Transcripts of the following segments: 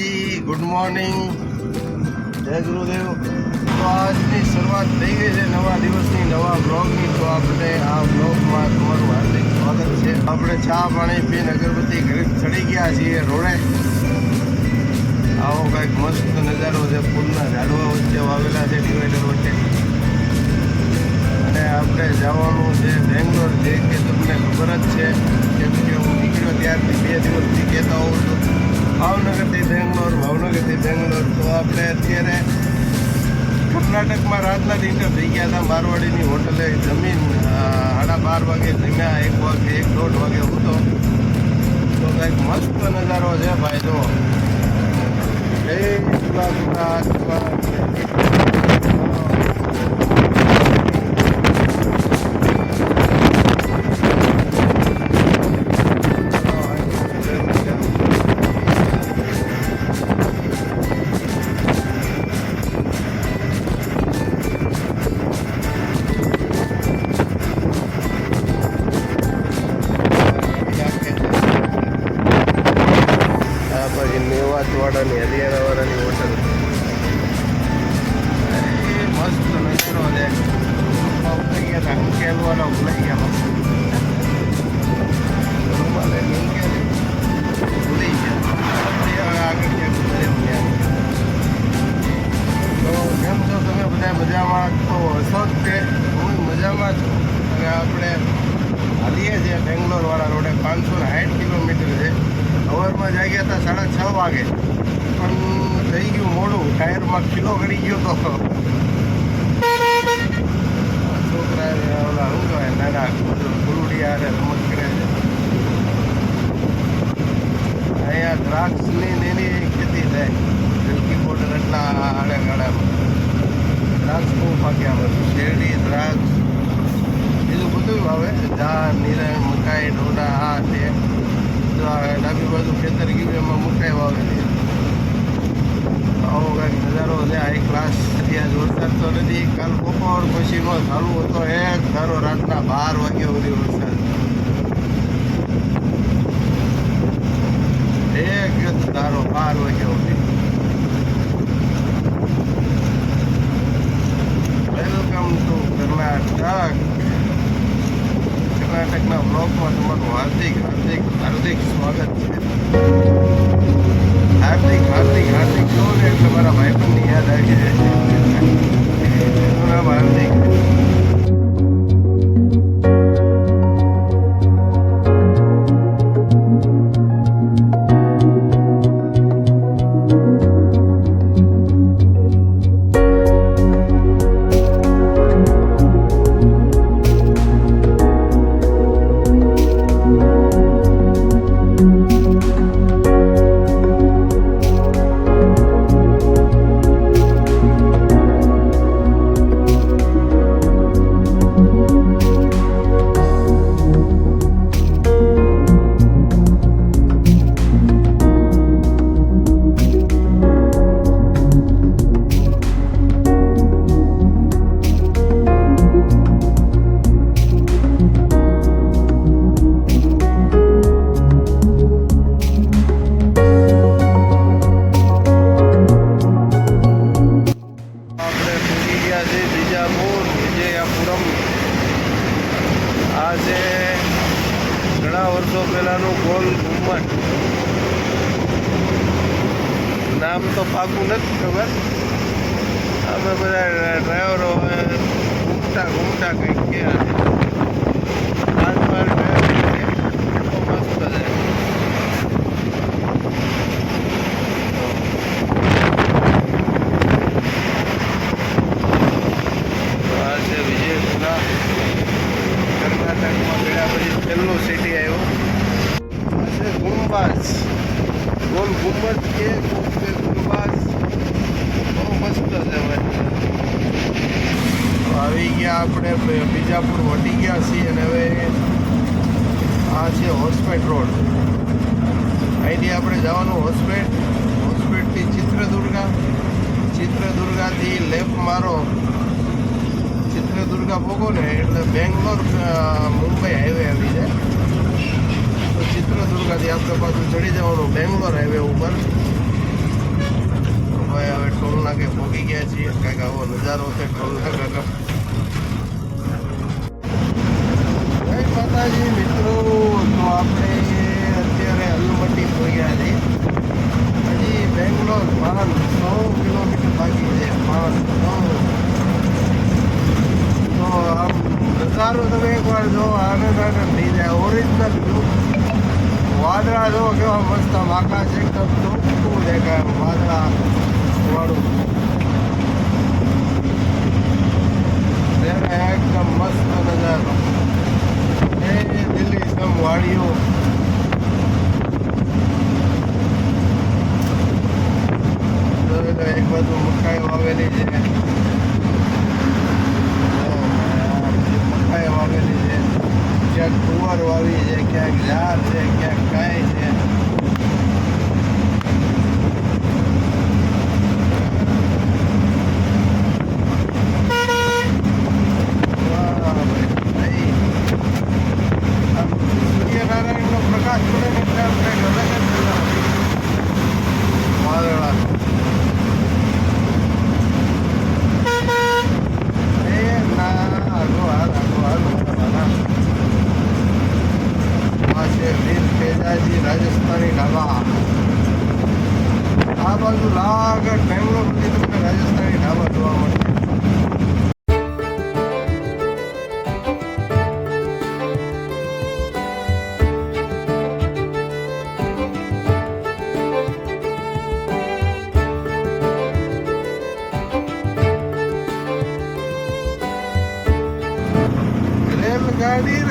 માતાજી, good morning, જય ગુરુદેવ. તો આજની શરૂઆત થઈ ગઈ છે નવા દિવસની, નવા બ્લોગની. તો આપણે આ બ્લોગમાં તમારું હાર્દિક સ્વાગત છે. આપણે ચા પાણી પીને અગરબત્તી ઘરે ચડી ગયા છીએ રોડે. આવો કંઈક મસ્ત નજારો છે, ફૂલના ઝાડવા વચ્ચે વાવેલા છે, ડિવાઈડર વચ્ચે. અને આપણે જવાનું છે બેંગ્લોર, જે કે તમને ખબર જ છે, કેમ કે હું નીકળ્યો ત્યારથી 2 દિવસથી કહેતા હોઉં છું ભાવનગરથી બેંગ્લોર, ભાવનગરથી બેંગ્લોર. તો આપણે અત્યારે કર્ણાટકમાં રાતના ડિનર થઈ ગયા હતા મારવાડીની હોટલે. જમીન 12:30 વાગે જમ્યા, 1 વાગે 1-1.5 વાગે હતો. તો કંઈક મસ્ત નજારો છે ભાઈ. જો મેવાતવાડાની હરિયાણાવાળાની હોટલ. મસ્ત નજારો છે. ઉતરી ગયા હતા અંકેલવાળા, ભૂલાઈ ગયા ભૂલી ગયા આગળ ક્યાંક. તો કેમ છો તમે બધા? મજામાં તો હશો જ તે. હું મજામાં છું. અને આપણે હાલીએ છીએ બેંગ્લોરવાળા રોડે. 560 કિલોમીટર છે. સવારમાં જાગ્યા હતા 6:30 વાગે, પણ થઈ ગયું મોડું. ટાયરમાં કિલો ગળી ગયો તો. છોકરા ઓલા શું કહેવાય, નાના ફૂલડિયા રમત કરે છે. અહીંયા દ્રાક્ષની એની ખેતી થાય. દિલ્હી બોર્ડર એટલા આડાગાળામાં દ્રાક્ષ બહુ પાક્યા. બધું શેરડી, દ્રાક્ષ, બીજું બધું વાવે. ધાન, નિરણ, મકાઈ, ડોડા, આ તે. ડાબી બાજુ ખેતર ગયું, એમાં મકાઈ વાવેલી. આવો કંઈક નજારો છે. High class. ત્યાં વરસાદ તો નથી. કાલ બપોર પછીનો ચાલુ હતો એક ધારો, રાતના 12 વાગ્યા સુધી વરસાદ. એક જ ધારો 12 વાગ્યા સુધી. Welcome to Karnataka. કર્ણાટકના બ્લોગમાં તમારું હાર્દિક હાર્દિક હાર્દિક સ્વાગત છે. હાર્દિક હાર્દિક હાર્દિક કહો ને એટલે મારા ભાઈબંધની યાદ આવી જાય છે. એનું નામ હાર્દિક. આ છે ઘણા વર્ષો પહેલાનું ગોલ ગુમ્મટ. નામ તો પાકું નથી ખબર. અમે બધા ડ્રાઈવરો ઘૂમતા ઘૂમતા કંઈક ગયા. 5 વાર ડ્રાઈવર છે. મસ્ત છે. આ છે વિજયપુરા. કર્ણાટકમાં ગયા પછી પહેલું સિટી આવ્યો. આ છે ગુંબાઝ. ગોલ ગુંબજ કે ગુંબાઝ. બહુ મસ્ત છે ભાઈ. આવી ગયા આપણે બીજાપુર વટી ગયા છીએ. અને હવે આ છે હોસ્પેટ રોડ. અહીંથી આપણે જવાનું હોસ્પેટ. હોસ્પેટથી ચિત્રદુર્ગા. ચિત્રદુર્ગાથી લેફ્ટ મારો. ચિત્રદુર્ગા પોગો ને એટલે બેંગ્લોર મુંબઈ હાઈવે આવી જાય. તો ચિત્રદુર્ગાથી આપણે પાછું ચડી જવાનું બેંગ્લોર હાઈવે ઉપર. ભાઈ હવે ટોલ નાકે પહોંચી ગયા છીએ. કાંઈક આવો નજારો છે ટોલ નાકા. જય માતાજી મિત્રો. તો આપણે અત્યારે અલ્લુમટી પહોંચ્યા છીએ. હજી બેંગ્લોર 500 કિલોમીટર બાકી છે. 500. તો આમ નજારો તમે એકવાર જો આનંદ થઈ જાય. Original view. વાદળા જો કેવા મસ્ત આમ આકાશ એકદમ ચોખ્ખું દેખાય. વાદળા વાળું એકદમ મસ્ત નજારો. એ દિલ્હી સમ વાડીઓ. એક બાજુ મકાઈ વાવેલી છે. મકાઈ વાવેલી છે. ક્યાંક કુંવર વાવી છે, ક્યાંક ઝાડ છે, ક્યાંક કાંઈ છે. સૂર્યનારાયણનો પ્રકાશ પડે ને એટલે આપણે અલગ જ વાદળાનો. રાજસ્થાની ઢાબા. આ બાજુ લાગત બેંગ્લોર સુધી તમને રાજસ્થાની ઢાબા જોવા મળશે.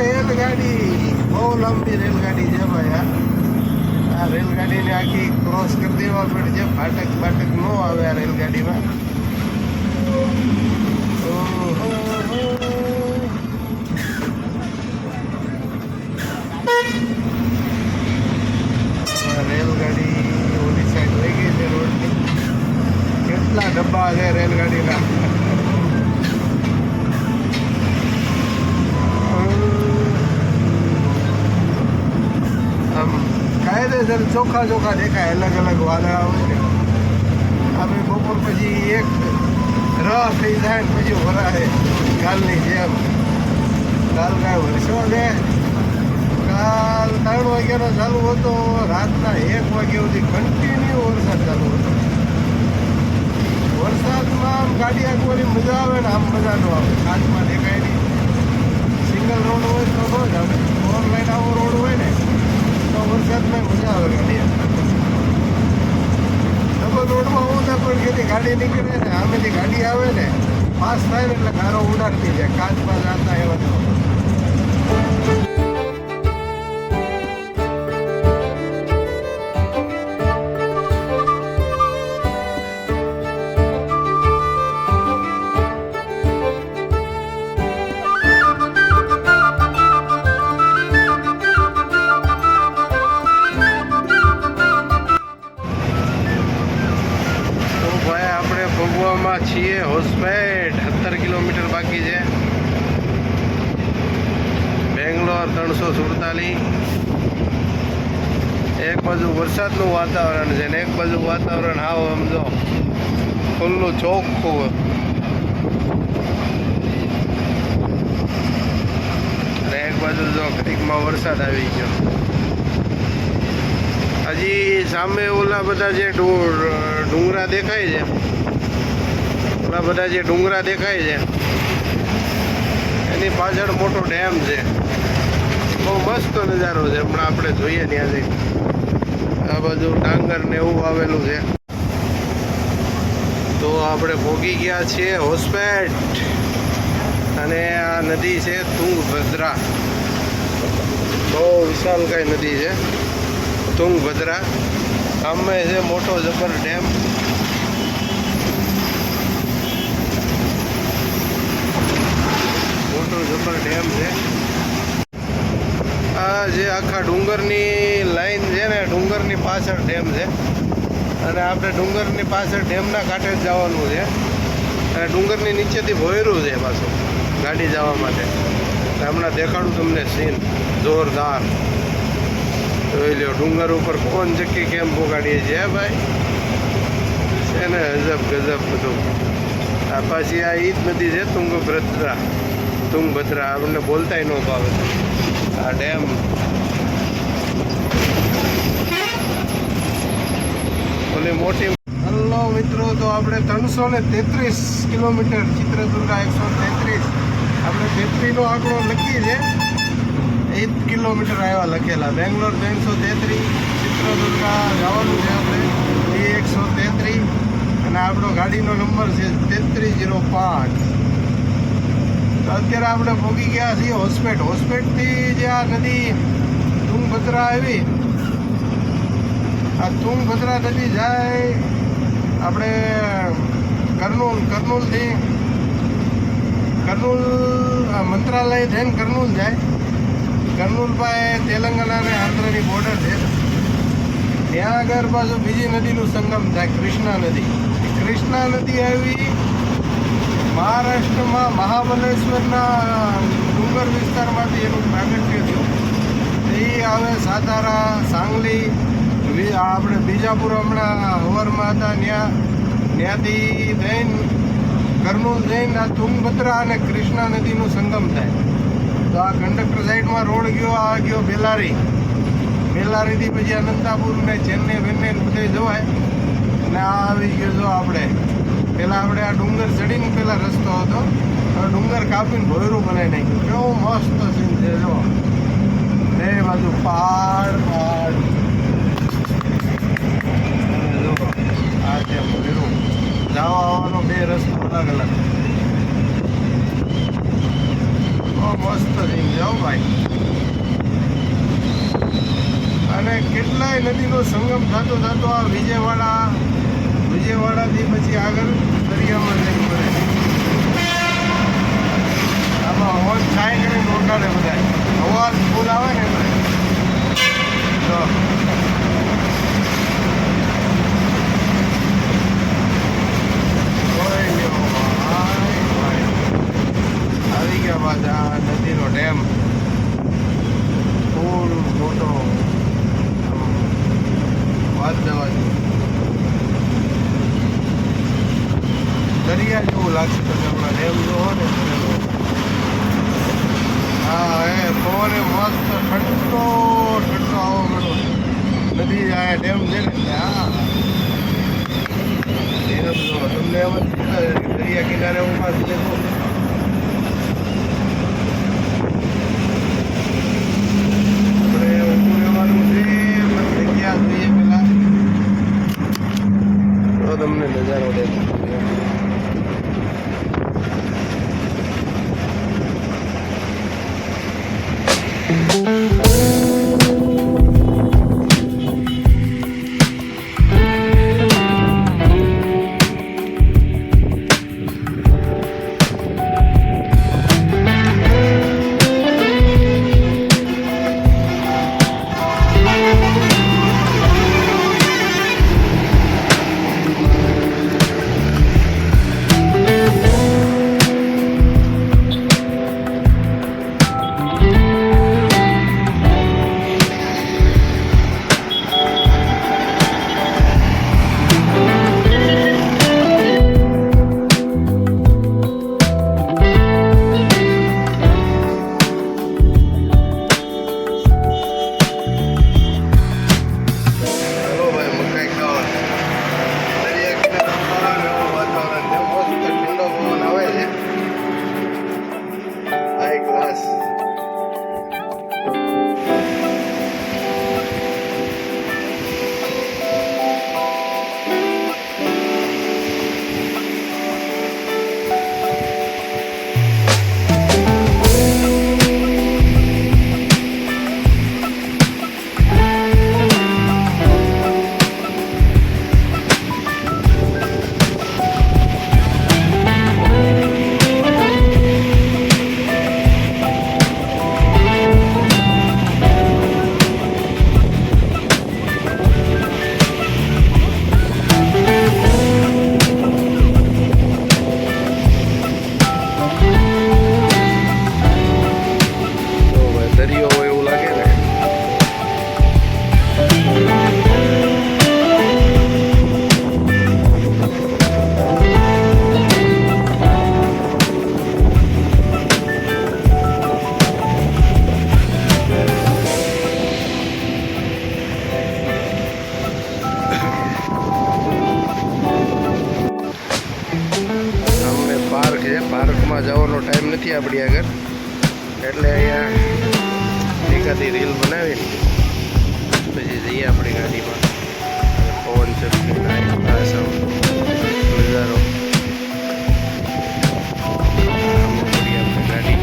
રેલગાડી બહુ લાંબી રેલગાડી છે ભાઈ. આ રેલગાડીને આખી ક્રોસ કરી દેવા પડે છે. ફાટક બાટક ન આવે આ રેલગાડીમાં. રેલગાડી ઓલી સાઈડ લઈ ગઈ છે રોડની. કેટલા ડબ્બા છે રેલગાડીના. કાયદેસર ચોખ્ખા ચોખ્ખા દેખાય. અલગ અલગ વાદળા હોય ને. આપણે બપોર પછી એક રસ થઈ જાય ને પછી વરાય કાલની જેમ. કાલ કાંઈ વરસો છે. કાલ 3 વાગ્યાનો ચાલુ હતો. રાતના 1 વાગ્યા સુધી કન્ટિન્યુ વરસાદ ચાલુ હતો. વરસાદમાં આમ ગાડી આંકવાની મજા આવે ને આમ મજા ન આવે. કાચમાં દેખાય નહીં. સિંગલ રોડ હોય તો ન જ આવે. 4 લાઈન આવો રોડ હોય ને તો વરસાદમાં મજા આવે ગાડી. ડબલ રોડમાં હું ના પણ કે ગાડી નીકળે ને આમેથી ગાડી આવે ને પાસ થાય ને એટલે ગારો ઉડાડતી જાય. કાચમાં જાતા એવા છીએ. હોસ્પેટ 17 કિલોમીટર બાકી છે. બેંગ્લોર 347. એક બાજુ વરસાદનું વાતાવરણ છે ને એક બાજુ વાતાવરણ હાવ સમજો ખુલ્લું ચોખ્ખું. અને એક બાજુ જો ક્રિકમાં વરસાદ આવી ગયો. હજી સામે ઓલા બધા જે ડુંગરા દેખાય છે, ઓલા બધા જે ડુંગરા દેખાય છે એની પાછળ મોટો ડેમ છે. બહુ મસ્ત નજારો છે. હમણાં આપણે જોઈએ ત્યાંથી આ બાજુ ડાંગર ને એવું આવેલું છે. તો આપણે પહોંચી ગયા છીએ હોસ્પેટ. અને આ નદી છે તુંગભદ્રા. બહુ વિશાલકાય નદી છે તુંગભદ્રા. સામે છે મોટો જબર ડેમ. મોટો જબર ડેમ છે. આ જે આખા ડુંગરની લાઈન છે ને ડુંગરની પાછળ ડેમ છે. અને આપણે ડુંગરની પાછળ ડેમના કાંઠે જ જવાનું છે. અને ડુંગરની નીચેથી ભોયરું છે પાછું ગાડી જવા માટે. હમણાં દેખાડું તમને સીન જોરદાર. જોઈ લો ડુંગર ઉપર કોણ ચક્કી કેમ પોગાડીએ છીએ ભાઈ. છે ને ગજબ ગજબ બધું. આ પાછી આ ઈ જ નદી છે તુંગભદ્રા આપણને બોલતાય ન ભાવે. આ ડેમ ઓલી મોટી. હલો મિત્રો, તો આપણે 333 કિલોમીટર ચિત્રદુર્ગા 133 આપણે 33નો આંકડો લખીએ છે. 8 કિલોમીટર આવ્યા લખેલા. બેંગ્લોર 333, ચિત્રદુર્ગા જવાનું છે આપણે એ 133 અને આપણો ગાડીનો નંબર છે 3305. તો અત્યારે આપણે પહોંચી ગયા છીએ હોસ્પેટથી જે આ નદી તુંગભદ્રા આવી, આ તુંગભદ્રા નદી જાય આપણે કર્નૂલથી મંત્રાલય થઈને કર્નૂલ જાય. કર્નૂલ પાસે તેલંગાણા અને આંધ્રની બોર્ડર છે. ત્યાં આગળ પાછું બીજી નદીનું સંગમ થાય, કૃષ્ણા નદી. કૃષ્ણા નદી આવી મહારાષ્ટ્રમાં મહાબલેશ્વરના ડુંગર વિસ્તારમાંથી એનું પ્રાગટ્ય થયું. એ આવે સાતારા, સાંગલી, આપણે બીજાપુર હમણાં હવરમાં હતા ત્યાંથી જઈને કર્નૂલ જઈને આ તુંગભદ્રા અને કૃષ્ણા નદીનું સંગમ થાય. તો આ કંડક્ટર સાઈડમાં રોડ ગયો, આ ગયો બેલારીથી પછી અનંતાપુર ને ચેન્નઈ વેન્નઈ બધે જવાય. અને આ આવી ગયો જો આપણે પહેલાં આપણે આ ડુંગર ચડીને પહેલાં રસ્તો હતો, હવે ડુંગર કાપીને ભોયરું બનાવી નાખ્યું. કેવું મસ્ત સીન છે જો, બે બાજુ પહાડ. આ છે ભોયરું, જવા આવવાનો બે રસ્તો અલગ અલગ. મસ્ત સીન છે ભાઈ. અને કેટલાય નદીનો સંગમ થતો આ વિજયવાડાથી પછી આગળ દરિયામાં જઈને પડે. આમાં અવાજ થાય કરીને રોકાડે બધા, અવાજ ફૂલ આવે ને એટલે આવી ગયા પાછા આ નદીનો ડેમ. ફૂલ મોટો વાત જવા દરિયા જેવું લાગશે તમે હમણાં ડેમ જોવો ને. હા એ પવને મસ્ત ઠંડો આવો મળો. નદી આ ડેમ છે ને એટલે હા એને જો તમને એમ દરિયા કિનારે ઉભા છે. તમને નજારો દેખાય. ગયા આપણી આગળ, એટલે અહીંયા એકાદી રીલ બનાવી પછી જઈએ આપણી ગાડીમાં. પવન ચક્કી નજારો આપણી ગાડી.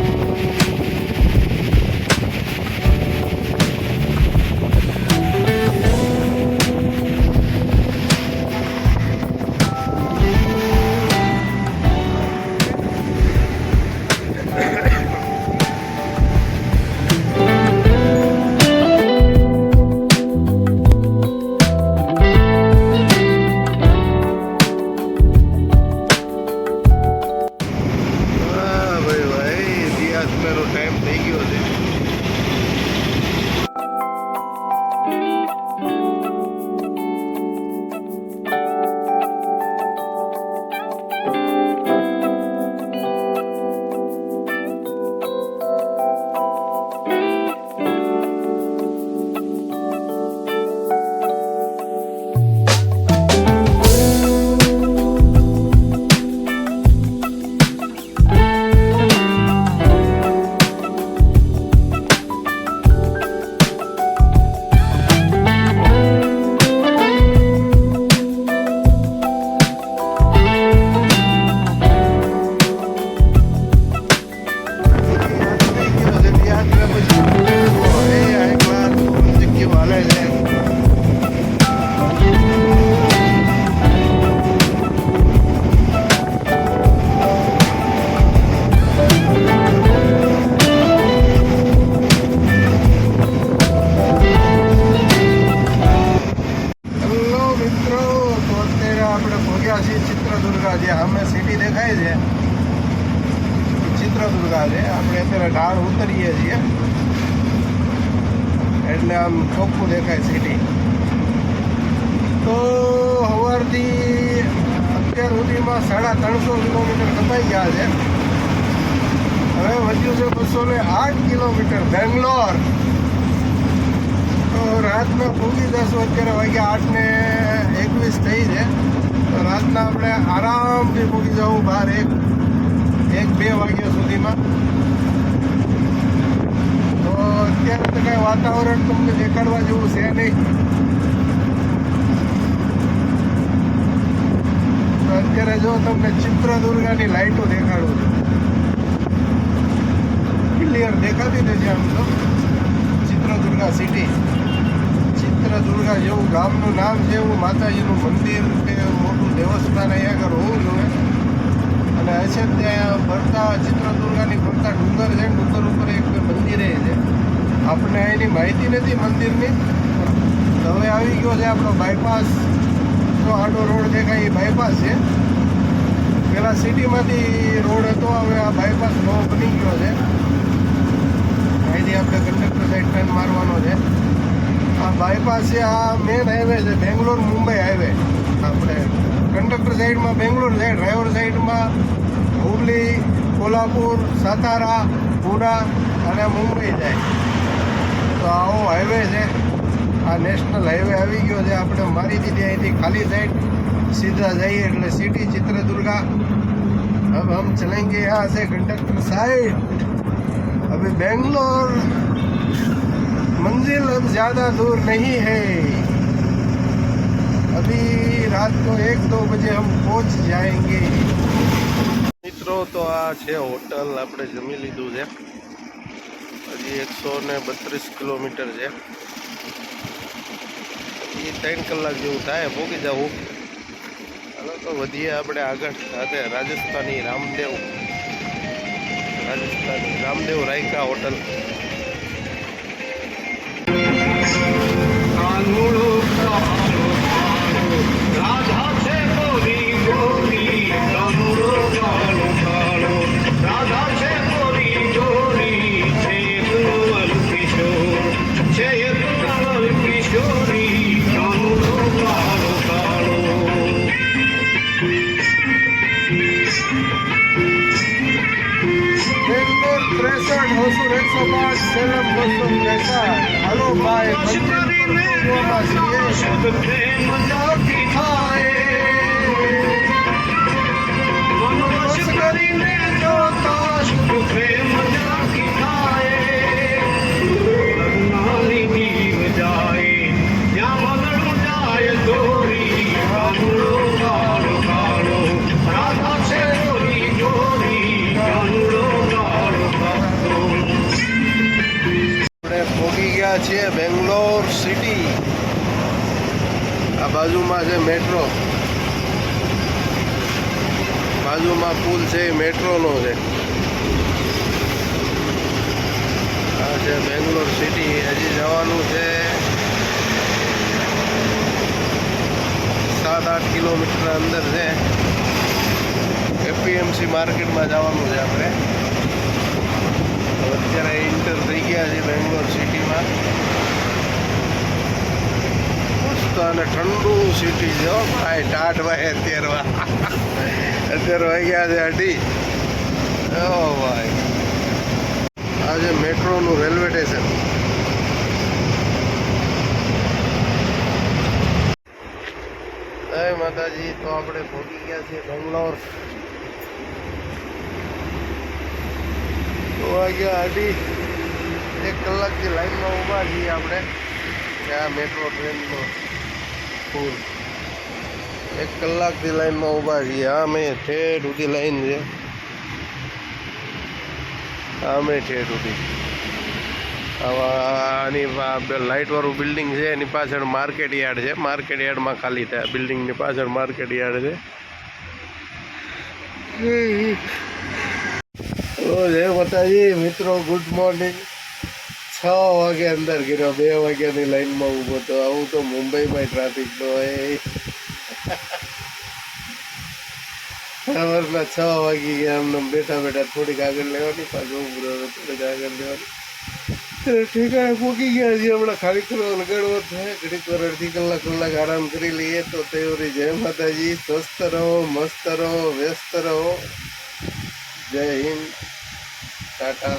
ટાઈમ થઈ ગયો છે. ચિત્રદુર્ગા, જે અમે સિટી દેખાય છે ચિત્રદુર્ગા છે. આપણે અત્યારે ઢાળ ઉતરીએ છીએ એટલે આમ ચોખ્ખું દેખાય સિટી. તો સવારથી અત્યાર સુધીમાં 350 કિલોમીટર કપાઈ ગયા છે. હવે વધ્યું છે 208 કિલોમીટર બેંગ્લોર. તો રાતના પૂગી જશું. અત્યારે વાગ્યા 8:21 થઈ છે. તો રાતના આપણે આરામથી પૂગી જવું બહાર 1-2 વાગ્યા સુધીમાં. તો અત્યારે તો કાંઈ વાતાવરણ તમને દેખાડવા જેવું છે નહીં. તો અત્યારે જો તમને ચિત્રદુર્ગાની લાઇટો દેખાડું છું. ક્લિયર દેખાતી નથી આમ તો ચિત્રદુર્ગા સિટી. ચિત્રદુર્ગા જેવું ગામનું નામ છે એવું માતાજીનું મંદિર કે મોટું દેવસ્થાન અહીંયા આગળ હોવું જોઈએ. અને હશે ત્યાં ફરતા ચિત્રદુર્ગાની ફરતા ડુંગર છે. ડુંગર ઉપર એક મંદિરે છે. આપણને એની માહિતી નથી મંદિરની. હવે આવી ગયો છે આપણો બાયપાસ. તો આડો રોડ દેખાય એ બાયપાસ છે. પહેલાં સિટીમાંથી રોડ હતો, હવે આ બાયપાસ નવો બની ગયો છે. અહીંથી આપણે કંડક્ટર સાઈડ ટર્ન મારવાનો છે. આ બાયપાસ છે, આ મેન હાઈવે છે, બેંગ્લોર મુંબઈ હાઈવે. આપણે કંડક્ટર સાઈડમાં બેંગ્લોર જાય, ડ્રાઈવર સાઈડમાં હુબલી, કોલ્હાપુર, સાતારા, પુના અને મુંબઈ જાય. તો આવો હાઈવે છે. આ નેશનલ હાઈવે આવી ગયો છે. આપણે મારી દીધી અહીંથી ખાલી સાઈડ સીધા જઈએ એટલે સિટી ચિત્રદુર્ગા. अब हम चलेंगे यहाँ से कंडक्टर साइड. अभी बेंगलोर मंजिल अब ज़्यादा दूर नहीं है. अभी रात को 1-2 बजे हम पहुँच जाएंगे. મિત્રો, તો આ છે હોટલ. આપણે જમી લીધું છે. હજી 132 કિલોમીટર છે. એ 3 કલાક જેવું થાય પહોંચી જવું. હાલો તો વધીએ આપણે આગળ. સાથે રાજસ્થાની રામદેવ રાયકા હોટલ. હોસુર 105 સેલમ હોસુર 63. હાલો ભાઈ મંદિર છીએ બેંગ્લોર સિટી. આ બાજુમાં છે મેટ્રો, બાજુમાં પુલ છે એ મેટ્રોનો છે. આ છે બેંગ્લોર સિટી. હજી જવાનું છે 7-8 કિલોમીટર અંદર છે. એપીએમસી માર્કેટમાં જવાનું છે આપણે. અત્યારે એન્ટર થઈ ગયા છે બેંગ્લોર સિટીમાં. મસ્ત અને ઠંડુ સિટી છે હો ભાઈ. ટાઢ ભાઈ અત્યારે વાગ્યા છે 8. ઓ ભાઈ, આ છે મેટ્રોનું રેલવે સ્ટેશન. જય માતાજી. તો આપણે પહોંચી ગયા છીએ બેંગ્લોર. તો વાગ્યા 8. 1 કલાકથી લાઈનમાં ઊભા છીએ આપણે. ત્યાં મેટ્રો ટ્રેનનો પુલ. 1 કલાકથી લાઈનમાં ઊભા છીએ. આ મેં ઠેઠ સુધી લાઈન છે. આ મેં ઠેઠ સુધી. આની લાઇટવાળું બિલ્ડિંગ છે એની પાછળ માર્કેટ યાર્ડ છે. માર્કેટ યાર્ડમાં ખાલી થાય. બિલ્ડિંગની પાછળ માર્કેટ યાર્ડ છે. જય માતાજી મિત્રો, ગુડ મોર્નિંગ. 6 વાગે અંદર ગયો, 2 વાગ્યાની લાઈનમાં ઊભો તો. આવું તો મુંબઈમાં ટ્રાફિક તો હોય. સવારના 6 વાગી ગયા. એમને બેઠા બેઠા થોડીક આગળ લેવાની, પાછું થોડીક આગળ લેવાની. ઠેકાણે પૂકી ગયા છીએ. હમણાં ખાલી કરવા લગાડવો થાય. ઘડીક વાર અડધી કલાક આરામ કરી લઈએ તો તૈયારી. જય માતાજી. સ્વસ્થ રહો, મસ્ત રહો, વ્યસ્ત રહો. જય હિન્દ. ટાટા.